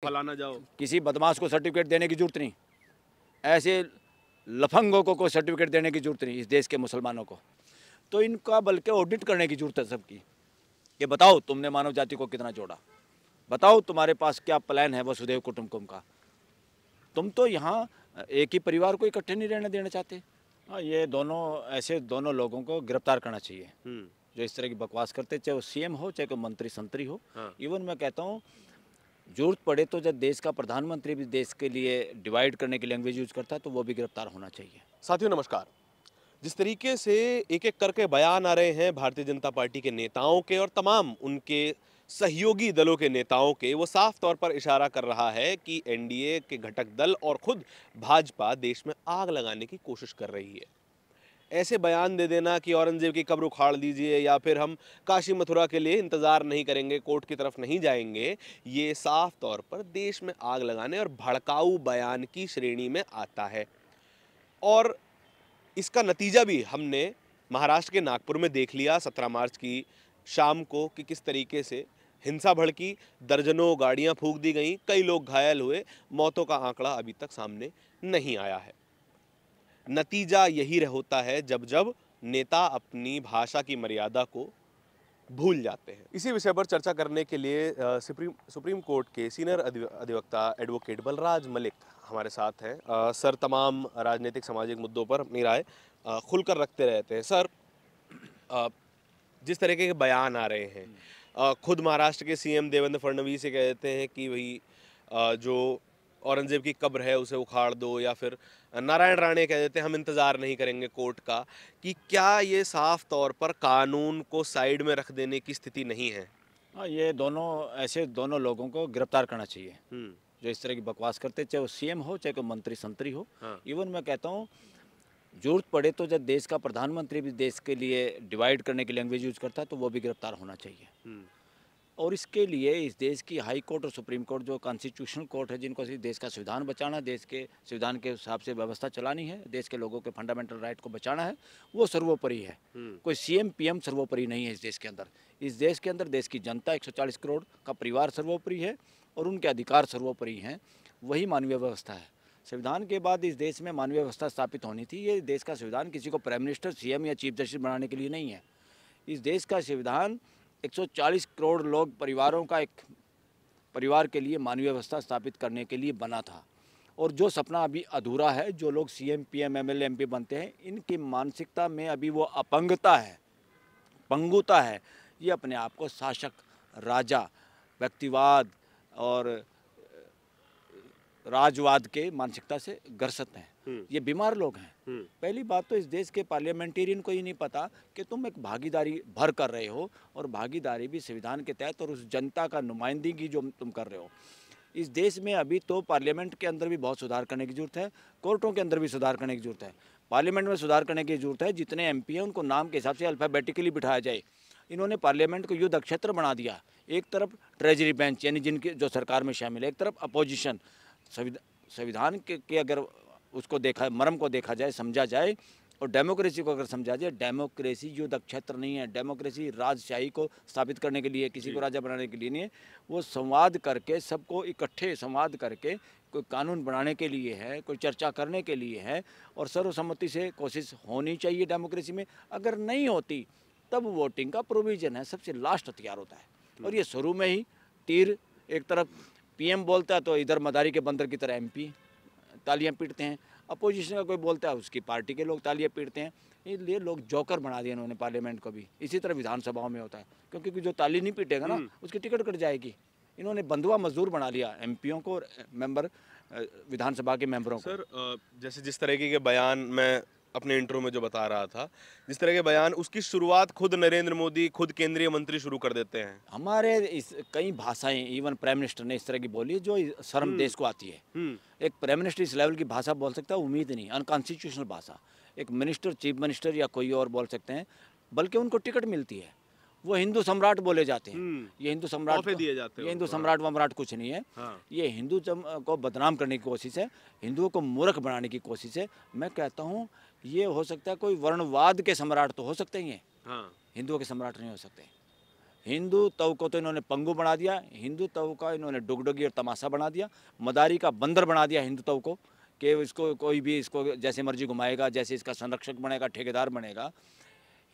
फलाना जाओ। किसी बदमाश को सर्टिफिकेट देने की जरूरत नहीं, ऐसे लफंगों को कोई सर्टिफिकेट देने की जरूरत नहीं इस देश के मुसलमानों को। तो इनका बल्कि ऑडिट करने की जरूरत है सबकी, कि बताओ तुमने मानव जाति को कितना जोड़ा, बताओ तुम्हारे पास क्या प्लान है वसुधैव कुटुंबकम का। तुम तो यहाँ एक ही परिवार को इकट्ठे नहीं रहने देना चाहते। हाँ, ये दोनों लोगों को गिरफ्तार करना चाहिए जो इस तरह की बकवास करते, चाहे वो सीएम हो चाहे कोई मंत्री संतरी हो। हाँ। इवन मैं कहता हूँ जरूरत पड़े तो जब देश का प्रधानमंत्री भी देश के लिए डिवाइड करने की लैंग्वेज यूज करता है तो वो भी गिरफ्तार होना चाहिए। साथियों नमस्कार। जिस तरीके से एक एक करके बयान आ रहे हैं भारतीय जनता पार्टी के नेताओं के और तमाम उनके सहयोगी दलों के नेताओं के, वो साफ तौर पर इशारा कर रहा है कि एनडीए के घटक दल और खुद भाजपा देश में आग लगाने की कोशिश कर रही है। ऐसे बयान दे देना कि औरंगजेब की कब्र उखाड़ दीजिए या फिर हम काशी मथुरा के लिए इंतजार नहीं करेंगे, कोर्ट की तरफ नहीं जाएंगे, ये साफ तौर पर देश में आग लगाने और भड़काऊ बयान की श्रेणी में आता है। और इसका नतीजा भी हमने महाराष्ट्र के नागपुर में देख लिया 17 मार्च की शाम को कि किस तरीके से हिंसा भड़की, दर्जनों गाड़ियां फूंक दी गईं, कई लोग घायल हुए, मौतों का आंकड़ा अभी तक सामने नहीं आया है। नतीजा यही होता है जब जब नेता अपनी भाषा की मर्यादा को भूल जाते हैं। इसी विषय पर चर्चा करने के लिए सुप्रीम कोर्ट के सीनियर अधिवक्ता एडवोकेट बलराज मलिक हमारे साथ हैं। सर तमाम राजनीतिक सामाजिक मुद्दों पर अपनी राय खुलकर रखते रहते हैं। सर, जिस तरीके के बयान आ रहे हैं, खुद महाराष्ट्र के सीएम देवेंद्र फडणवीस ये कहते हैं कि भाई जो औरंगजेब की कब्र है उसे उखाड़ दो, या फिर नारायण राणे कह देते हैं हम इंतज़ार नहीं करेंगे कोर्ट का, कि क्या ये साफ तौर पर कानून को साइड में रख देने की स्थिति नहीं है? हाँ, ये दोनों लोगों को गिरफ्तार करना चाहिए जो इस तरह की बकवास करते, चाहे वो सीएम हो चाहे कोई मंत्री संतरी हो। हाँ। इवन मैं कहता हूँ जरूरत पड़े तो जब देश का प्रधानमंत्री भी देश के लिए डिवाइड करने की लैंग्वेज यूज करता है तो वो भी गिरफ्तार होना चाहिए। और इसके लिए इस देश की हाई कोर्ट और सुप्रीम कोर्ट जो कॉन्स्टिट्यूशनल कोर्ट है, जिनको इस देश का संविधान बचाना, देश के संविधान के हिसाब से व्यवस्था चलानी है, देश के लोगों के फंडामेंटल राइट को बचाना है, वो सर्वोपरि है। कोई सीएम पीएम सर्वोपरि नहीं है इस देश के अंदर। इस देश के अंदर देश की जनता 140 करोड़ का परिवार सर्वोपरि है और उनके अधिकार सर्वोपरि हैं। वही मानवीय व्यवस्था है। संविधान के बाद इस देश में मानवीय व्यवस्था स्थापित होनी थी। ये देश का संविधान किसी को प्राइम मिनिस्टर, सीएम या चीफ जस्टिस बनाने के लिए नहीं है। इस देश का संविधान 140 करोड़ लोग परिवारों का एक परिवार के लिए मानवीय व्यवस्था स्थापित करने के लिए बना था। और जो सपना अभी अधूरा है, जो लोग सीएम पीएम एमएलए एमपी बनते हैं, इनकी मानसिकता में अभी वो अपंगता है, पंगुता है। ये अपने आप को शासक, राजा, व्यक्तिवाद और राजवाद के मानसिकता से ग्रसित हैं। ये बीमार लोग हैं। पहली बात तो इस देश के पार्लियामेंटेरियन को ही नहीं पता कि तुम एक भागीदारी भर कर रहे हो, और भागीदारी भी संविधान के तहत, और उस जनता का नुमाइंदगी जो तुम कर रहे हो। इस देश में अभी तो पार्लियामेंट के अंदर भी बहुत सुधार करने की जरूरत है, कोर्टों के अंदर भी सुधार करने की जरूरत है, पार्लियामेंट में सुधार करने की जरूरत है। जितने एमपी हैं उनको नाम के हिसाब से अल्फ़ाबेटिकली बिठाया जाए। इन्होंने पार्लियामेंट को युद्ध क्षेत्र बना दिया। एक तरफ ट्रेजरी बेंच यानी जिनके जो सरकार में शामिल है, एक तरफ अपोजिशन। संविधान के अगर उसको देखा, मर्म को देखा जाए, समझा जाए, और डेमोक्रेसी को अगर समझा जाए, डेमोक्रेसी युद्ध क्षेत्र नहीं है। डेमोक्रेसी राजशाही को स्थापित करने के लिए, किसी को राजा बनाने के लिए नहीं है। वो संवाद करके, सबको इकट्ठे संवाद करके कोई कानून बनाने के लिए है, कोई चर्चा करने के लिए है, और सर्वसम्मति से कोशिश होनी चाहिए डेमोक्रेसी में। अगर नहीं होती तब वोटिंग का प्रोविज़न है, सबसे लास्ट हथियार होता है। और ये शुरू में ही तीर, एक तरफ पीएम बोलता है तो इधर मदारी के बंदर की तरह एमपी तालियां पीटते हैं, अपोजिशन का कोई बोलता है उसकी पार्टी के लोग तालियां पीटते हैं। इसलिए लोग जोकर बना दिया इन्होंने पार्लियामेंट को भी। इसी तरह विधानसभाओं में होता है, क्योंकि जो ताली नहीं पीटेगा ना उसकी टिकट कट जाएगी। इन्होंने बंधुआ मजदूर बना लिया एमपीओं को, मेंबर विधानसभा के मेंबरों को। सर, जैसे जिस तरीके के बयान मैं अपने इंट्रो में जो बता रहा था, जिस तरह के बयान, उसकी शुरुआत खुद नरेंद्र मोदी, खुद केंद्रीय मंत्री शुरू कर देते हैं। हमारे इस कई भाषाएं, इवन प्राइम मिनिस्टर ने इस तरह की बोली जो शर्म देश को आती है। एक प्राइम मिनिस्टर इस लेवल की भाषा बोल सकता है, उम्मीद नहीं, अनकॉन्स्टिट्यूशनल भाषा। एक मिनिस्टर, चीफ मिनिस्टर या कोई और बोल सकते हैं, बल्कि उनको टिकट मिलती है। वो हिंदू सम्राट बोले जाते हैं। ये हिंदू सम्राट दिए जाते हैं। ये हिंदू सम्राट वम्राट कुछ नहीं है। हाँ। ये हिंदू को बदनाम करने की कोशिश है, हिंदुओं को मूर्ख बनाने की कोशिश है। मैं कहता हूँ ये हो सकता है कोई वर्णवाद के सम्राट तो हो सकते ही हैं, हाँ। हिंदुओं के सम्राट नहीं हो सकते। हिंदुत्व को तो इन्होंने पंगु बना दिया, हिंदुत्व का इन्होंने डुगडुगी और तमाशा बना दिया, मदारी का बंदर बना दिया हिंदुत्व को, कि इसको कोई भी इसको जैसे मर्जी घुमाएगा, जैसे इसका संरक्षक बनेगा, ठेकेदार बनेगा।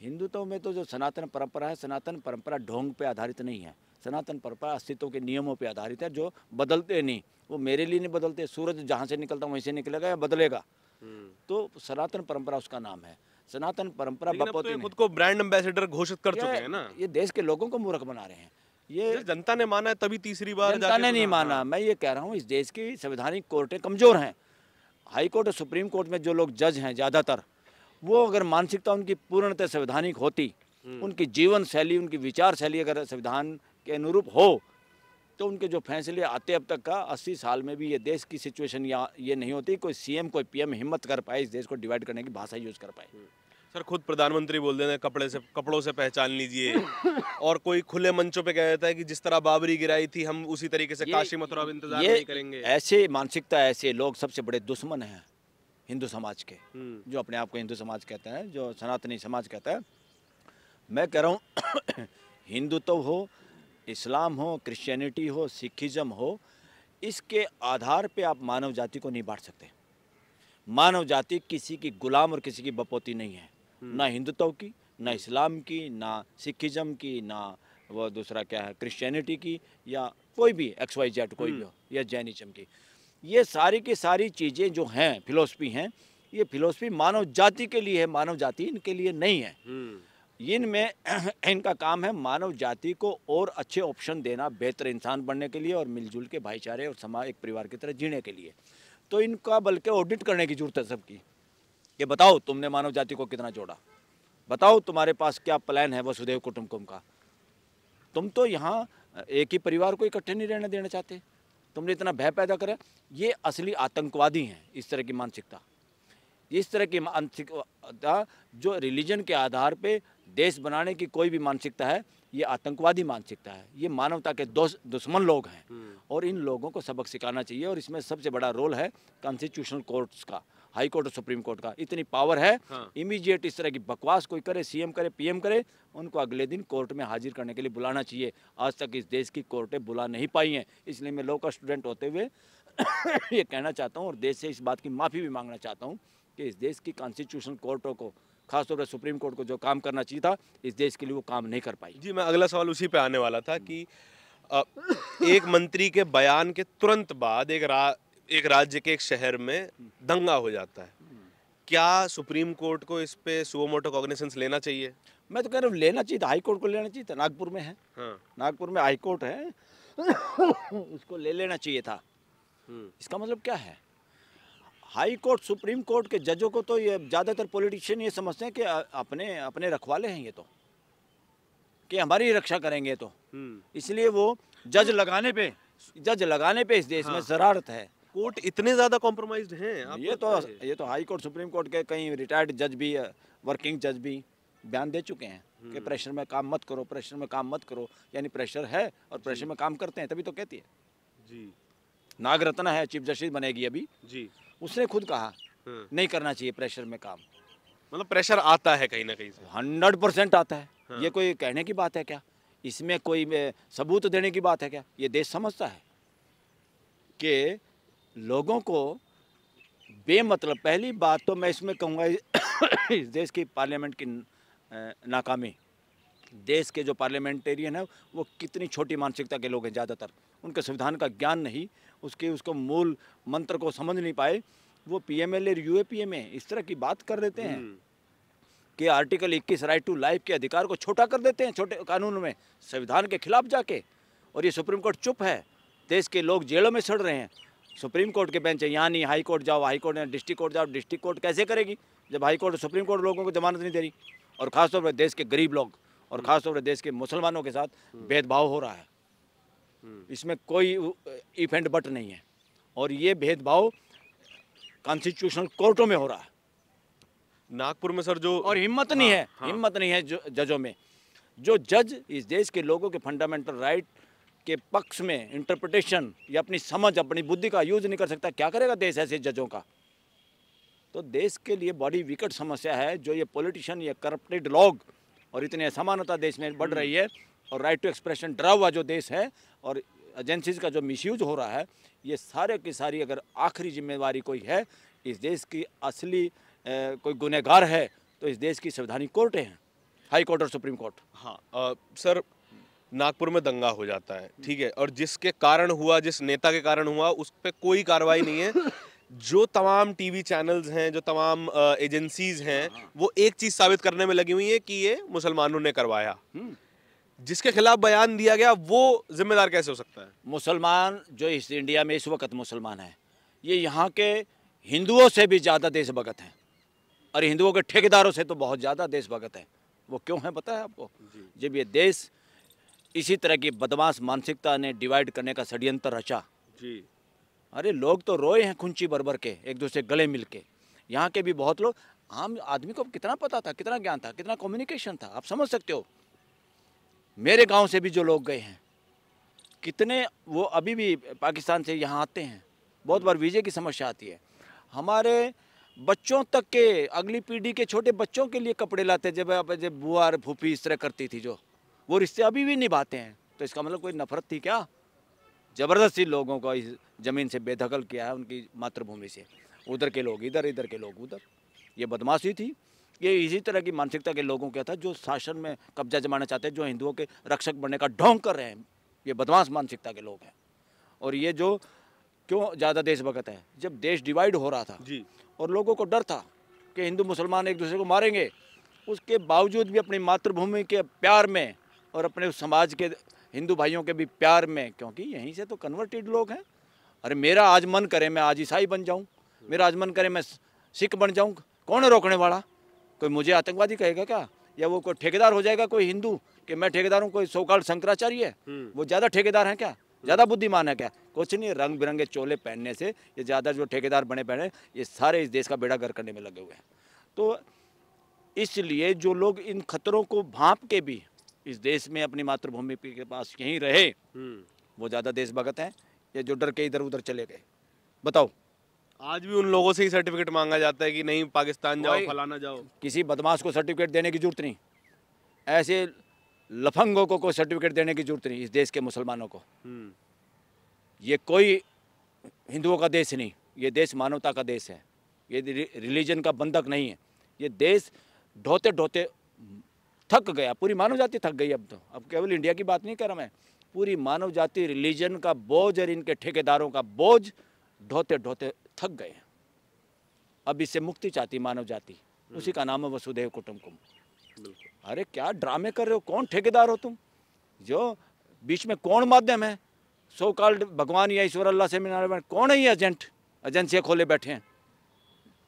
हिंदुत्व में तो जो सनातन परंपरा है, सनातन परंपरा ढोंग पे आधारित नहीं है, सनातन परंपरा अस्तित्व के नियमों पे आधारित है, जो बदलते नहीं। वो मेरे लिए नहीं बदलते, सूरज जहाँ से निकलता वहीं से निकलेगा या बदलेगा। तो सनातन परंपरा उसका नाम है। सनातन परंपरा बपौती नहीं। खुद को ब्रांड एम्बेसडर घोषित कर चुके हैं ना। ये देश के लोगों को मूर्ख बना रहे हैं। ये जनता ने माना है, तभी तीसरी बार जनता ने नहीं माना। मैं ये कह रहा हूँ, इस देश की संवैधानिक कोर्टें कमजोर हैं। हाई कोर्ट और सुप्रीम कोर्ट में जो लोग जज हैं ज़्यादातर, वो अगर मानसिकता उनकी पूर्णतः संवैधानिक होती, उनकी जीवन शैली, उनकी विचार शैली अगर संविधान के अनुरूप हो, तो उनके जो फैसले आते अब तक का 80 साल में भी ये देश की सिचुएशन या ये नहीं होती, कोई सीएम कोई पीएम हिम्मत कर पाए इस देश को डिवाइड करने की भाषा यूज कर पाए। सर खुद प्रधानमंत्री बोल देते हैं कपड़ों से पहचान लीजिए, और कोई खुले मंचों पे कह देता है कि जिस तरह बाबरी गिराई थी हम उसी तरीके से काशी मथुरा इंतजार नहीं करेंगे। ऐसे मानसिकता, ऐसे लोग सबसे बड़े दुश्मन हैं हिंदू समाज के, जो अपने आप को हिंदू समाज कहते हैं, जो सनातनी समाज कहता है। मैं कह रहा हूँ हिंदुत्व हो, इस्लाम हो, क्रिश्चियनिटी हो, सिखिज्म हो, इसके आधार पे आप मानव जाति को नहीं बांट सकते। मानव जाति किसी की गुलाम और किसी की बपौती नहीं है, ना हिंदुत्व की, ना इस्लाम की, ना सिखिज्म की, ना वो दूसरा क्या है क्रिश्चियनिटी की, या कोई भी XYZ कोई भी हो, या जैनिज्म की। ये सारी की सारी चीज़ें जो हैं फिलोसफी हैं, ये फिलोसफी मानव जाति के लिए है, मानव जाति इनके लिए नहीं है। इनमें इनका काम है मानव जाति को और अच्छे ऑप्शन देना, बेहतर इंसान बनने के लिए और मिलजुल के भाईचारे और समाज एक परिवार की तरह जीने के लिए। तो इनका बल्कि ऑडिट करने की जरूरत है सबकी, कि बताओ तुमने मानव जाति को कितना जोड़ा, बताओ तुम्हारे पास क्या प्लान है वसुधैव कुटुंबकम का। तुम तो यहाँ एक ही परिवार को इकट्ठे नहीं रहने देना चाहते, तुमने इतना भय पैदा करा। ये असली आतंकवादी हैं, इस तरह की मानसिकता, इस तरह की मानसिकता जो रिलीजन के आधार पे देश बनाने की कोई भी मानसिकता है, ये आतंकवादी मानसिकता है। ये मानवता के दुश्मन लोग हैं, और इन लोगों को सबक सिखाना चाहिए। और इसमें सबसे बड़ा रोल है कॉन्स्टिट्यूशनल कोर्ट्स का, हाई कोर्ट और सुप्रीम कोर्ट का। इतनी पावर है, इमीडिएट इस तरह की बकवास कोई करे, सीएम करे, पीएम करे, उनको अगले दिन कोर्ट में हाजिर करने के लिए बुलाना चाहिए। आज तक इस देश की कोर्टें बुला नहीं पाई हैं। इसलिए मैं लॉ का स्टूडेंट होते हुए ये कहना चाहता हूँ, और देश से इस बात की माफ़ी भी मांगना चाहता हूँ कि इस देश की कॉन्स्टिट्यूशनल कोर्टों को, खासतौर पर सुप्रीम कोर्ट को जो काम करना चाहिए था इस देश के लिए, वो काम नहीं कर पाई। जी, मैं अगला सवाल उसी पे आने वाला था कि एक मंत्री के बयान के तुरंत बाद एक राज्य के एक शहर में दंगा हो जाता है। क्या सुप्रीम कोर्ट को इस पे सुओ मोटो कॉग्निसेंस लेना चाहिए? मैं तो कह रहा हूँ लेना चाहिए था, हाई कोर्ट को लेना चाहिए था। नागपुर में है, नागपुर में हाई कोर्ट है उसको ले लेना चाहिए था। इसका मतलब क्या है? हाई कोर्ट सुप्रीम कोर्ट के जजों को तो ये ज़्यादातर पॉलिटिशियन ये समझते हैं कि अपने अपने रखवाले हैं ये, तो कि हमारी रक्षा करेंगे, तो इसलिए वो जज लगाने पे इस देश में शरारत है। कोर्ट इतने ज़्यादा कॉम्प्रोमाइज्ड हैं? ये तो हाई कोर्ट सुप्रीम कोर्ट के कई रिटायर्ड जज भी, वर्किंग जज भी बयान दे चुके हैं कि प्रेशर में काम मत करो, प्रेशर में काम मत करो। यानी प्रेशर है और प्रेशर में काम करते हैं, तभी तो कहती है जी। नागरत्ना है, चीफ जस्टिस बनेगी अभी जी, उसने खुद कहा नहीं करना चाहिए प्रेशर में काम। मतलब प्रेशर आता है कहीं ना कहीं से, 100% आता है। ये कोई कहने की बात है क्या? इसमें कोई सबूत देने की बात है क्या? ये देश समझता है कि लोगों को बेमतलब, पहली बात तो मैं इसमें कहूँगा इस देश की पार्लियामेंट की नाकामी। देश के जो पार्लियामेंटेरियन है वो कितनी छोटी मानसिकता के लोग हैं, ज़्यादातर उनके संविधान का ज्ञान नहीं, उसको मूल मंत्र को समझ नहीं पाए। वो पीएमएलए और यूएपीए इस तरह की बात कर देते हैं कि आर्टिकल 21 राइट टू लाइफ के अधिकार को छोटा कर देते हैं छोटे कानून में, संविधान के खिलाफ जाके। और ये सुप्रीम कोर्ट चुप है, देश के लोग जेलों में सड़ रहे हैं। सुप्रीम कोर्ट के बेंच है, यहाँ नहीं, हाई कोर्ट जाओ, हाई कोर्ट, डिस्ट्रिक्ट कोर्ट जाओ। डिस्ट्रिक्ट कोर्ट कैसे करेगी जब हाई कोर्ट सुप्रीम कोर्ट लोगों को जमानत नहीं दे रही? और ख़ासतौर पर देश के गरीब लोग और ख़ासतौर पर देश के मुसलमानों के साथ भेदभाव हो रहा है। इसमें कोई इफ एंड बट नहीं है, और ये भेदभाव कॉन्स्टिट्यूशनल कोर्टों में हो रहा है। नागपुर में सर जो, और हिम्मत नहीं है, हिम्मत नहीं है जो जजों में, जो जज इस देश के लोगों के फंडामेंटल राइट के पक्ष में इंटरप्रिटेशन या अपनी समझ, अपनी बुद्धि का यूज नहीं कर सकता। क्या करेगा देश ऐसे जजों का? तो देश के लिए बड़ी विकट समस्या है जो ये पॉलिटिशियन, ये करप्टेड लोग, और इतनी असमानता देश में बढ़ रही है और राइट टू एक्सप्रेशन डरा हुआ जो देश है और एजेंसीज का जो मिसयूज हो रहा है, ये सारे की सारी अगर आखिरी जिम्मेवारी कोई है इस देश की असली कोई गुनहगार है तो इस देश की संवैधानिक कोर्टें हैं, हाई कोर्ट और सुप्रीम कोर्ट। हाँ सर, नागपुर में दंगा हो जाता है, ठीक है, और जिसके कारण हुआ, जिस नेता के कारण हुआ, उस पर कोई कार्रवाई नहीं है। जो तमाम टीवी चैनल्स हैं, जो तमाम एजेंसीज हैं, वो एक चीज साबित करने में लगी हुई है कि ये मुसलमानों ने करवाया। जिसके खिलाफ बयान दिया गया वो जिम्मेदार कैसे हो सकता है? मुसलमान जो इस इंडिया में इस वक्त मुसलमान है, ये यहाँ के हिंदुओं से भी ज़्यादा देशभक्त हैं और हिंदुओं के ठेकेदारों से तो बहुत ज़्यादा देशभक्त हैं। वो क्यों है पता है आपको? जब ये देश इसी तरह की बदमाश मानसिकता ने डिवाइड करने का षड्यंत्र रचा जी, अरे लोग तो रोए हैं खुंची भर के एक दूसरे गले मिल के। यहाँ के भी बहुत लोग, आम आदमी को कितना पता था, कितना ज्ञान था, कितना कम्युनिकेशन था, आप समझ सकते हो। मेरे गांव से भी जो लोग गए हैं कितने, वो अभी भी पाकिस्तान से यहाँ आते हैं। बहुत बार वीज़े की समस्या आती है। हमारे बच्चों तक के, अगली पीढ़ी के छोटे बच्चों के लिए कपड़े लाते, जब बुआ और फूफी इस तरह करती थी, जो वो रिश्ते अभी भी निभाते हैं। तो इसका मतलब कोई नफरत थी क्या? ज़बरदस्ती लोगों को इस ज़मीन से बेदखल किया है, उनकी मातृभूमि से। उधर के लोग इधर, इधर के लोग उधर। ये बदमाशी थी। ये इसी तरह की मानसिकता के लोगों का था जो शासन में कब्जा जमाना चाहते हैं, जो हिंदुओं के रक्षक बनने का ढोंग कर रहे हैं। ये बदमाश मानसिकता के लोग हैं। और ये जो क्यों ज़्यादा देशभक्त है, जब देश डिवाइड हो रहा था जी, और लोगों को डर था कि हिंदू मुसलमान एक दूसरे को मारेंगे, उसके बावजूद भी अपनी मातृभूमि के प्यार में और अपने समाज के हिंदू भाइयों के भी प्यार में, क्योंकि यहीं से तो कन्वर्टेड लोग हैं। अरे मेरा आज मन करे मैं आज ईसाई बन जाऊं, मेरा आज मन करे मैं सिख बन जाऊं, कौन है रोकने वाला? कोई मुझे आतंकवादी कहेगा क्या? या वो कोई ठेकेदार हो जाएगा कोई हिंदू कि मैं ठेकेदार हूँ? कोई सोकाल शंकराचार्य है, वो ज़्यादा ठेकेदार हैं क्या? ज़्यादा बुद्धिमान है क्या? कुछ नहीं, रंग बिरंगे चोले पहनने से ये ज़्यादा जो ठेकेदार बने पहने, ये सारे इस देश का बेड़ा गर्क करने में लगे हुए हैं। तो इसलिए जो लोग इन खतरों को भांप के भी इस देश में अपनी मातृभूमि के पास यहीं रहे, वो ज़्यादा देशभक्त हैं या जो डर के इधर उधर चले गए? बताओ। आज भी उन लोगों से ही सर्टिफिकेट मांगा जाता है कि नहीं पाकिस्तान जाओ, फलाना जाओ। किसी बदमाश को सर्टिफिकेट देने की जरूरत नहीं, ऐसे लफंगों को कोई सर्टिफिकेट देने की जरूरत नहीं। इस देश के मुसलमानों को, ये कोई हिंदुओं का देश नहीं, ये देश मानवता का देश है। ये रिलीजन का बंधक नहीं है। ये देश ढोते ढोते थक गया, पूरी मानव जाति थक गई। अब केवल इंडिया की बात नहीं कर रहा मैं, पूरी मानव जाति रिलीजन का बोझ और इनके ठेकेदारों का बोझ ढोते ढोते थक गए हैं। अब इससे मुक्ति चाहती मानव जाति, उसी का नाम है वसुधैव कुटुंबकम। अरे क्या ड्रामे कर रहे हो? कौन ठेकेदार हो तुम? जो बीच में कौन माध्यम है? सो कॉल्ड भगवान या ईश्वर अल्लाह से मिलने कौन है? ये एजेंट, एजेंसियाँ खोले बैठे हैं।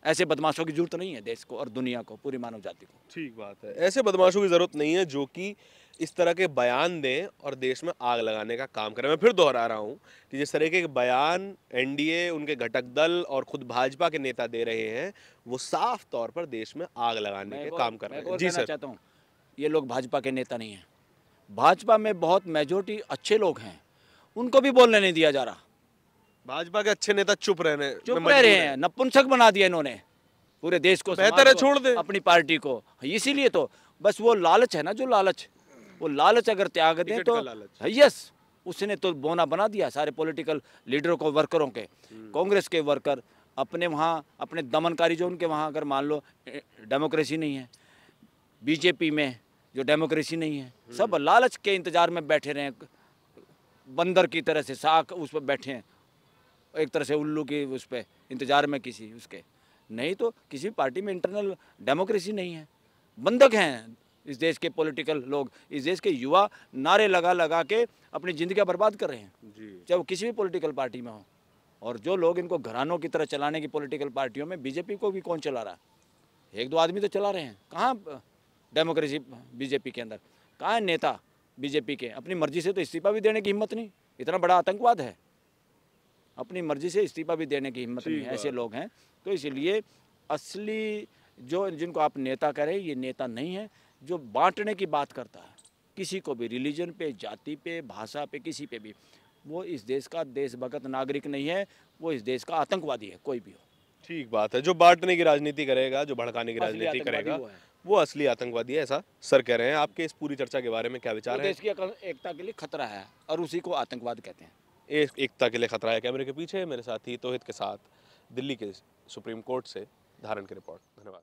ऐसे बदमाशों की जरूरत नहीं है देश को और दुनिया को, पूरी मानव जाति को। ठीक बात है, ऐसे बदमाशों की जरूरत नहीं है जो कि इस तरह के बयान दें और देश में आग लगाने का काम करें। मैं फिर दोहरा रहा हूं कि जिस तरह के बयान एनडीए, उनके घटक दल और खुद भाजपा के नेता दे रहे हैं, वो साफ तौर पर देश में आग लगाने के काम कर रहे हैं। जी सर, चाहता हूँ ये लोग भाजपा के नेता नहीं हैं। भाजपा में बहुत मेजोरिटी अच्छे लोग हैं, उनको भी बोलने नहीं दिया जा रहा। भाजपा के अच्छे नेता चुप रह रहे हैं। नपुंसक बना दिया इन्होंने पूरे देश को। बेहतर है छोड़ दे अपनी पार्टी को। इसीलिए तो बस वो लालच है ना, जो लालच, वो लालच अगर त्याग दें तो यस, उसने तो बोना बना दिया सारे पॉलिटिकल लीडरों को, वर्करों के। कांग्रेस के वर्कर अपने वहाँ अपने दमनकारी, जो उनके वहाँ अगर मान लो डेमोक्रेसी नहीं है, बीजेपी में जो डेमोक्रेसी नहीं है, सब लालच के इंतजार में बैठे रहे, बंदर की तरह से साख उस पर बैठे हैं, एक तरह से उल्लू की उस पर इंतजार में किसी उसके। नहीं तो किसी पार्टी में इंटरनल डेमोक्रेसी नहीं है। बंधक हैं इस देश के पॉलिटिकल लोग, इस देश के युवा नारे लगा लगा के अपनी ज़िंदगियां बर्बाद कर रहे हैं जी, चाहे वो किसी भी पॉलिटिकल पार्टी में हो। और जो लोग इनको घरानों की तरह चलाने की पॉलिटिकल पार्टियों में, बीजेपी को भी कौन चला रहा है? एक दो आदमी तो चला रहे हैं। कहाँ डेमोक्रेसी बीजेपी के अंदर? कहाँ है नेता बीजेपी के? अपनी मर्जी से तो इस्तीफा भी देने की हिम्मत नहीं, इतना बड़ा आतंकवाद है। अपनी मर्जी से इस्तीफा भी देने की हिम्मत नहीं है, ऐसे लोग हैं। तो इसलिए असली जो जिनको आप नेता कह रहे हैं, ये नेता नहीं है जो बांटने की बात करता है किसी को भी, रिलीजन पे, जाति पे, भाषा पे, किसी पे भी। वो इस देश का देशभक्त नागरिक नहीं है, वो इस देश का आतंकवादी है, कोई भी हो। ठीक बात है। जो बांटने की राजनीति करेगा, जो भड़काने की राजनीति करेगा, वो असली आतंकवादी है, ऐसा सर कह रहे हैं। आपके इस पूरी चर्चा के बारे में क्या विचार वो है? देश की एकता के लिए खतरा है और उसी को आतंकवाद कहते हैं। एकता के लिए खतरा है। कैमरे के पीछे मेरे साथी तौहिद के साथ दिल्ली के सुप्रीम कोर्ट से धारण की रिपोर्ट। धन्यवाद।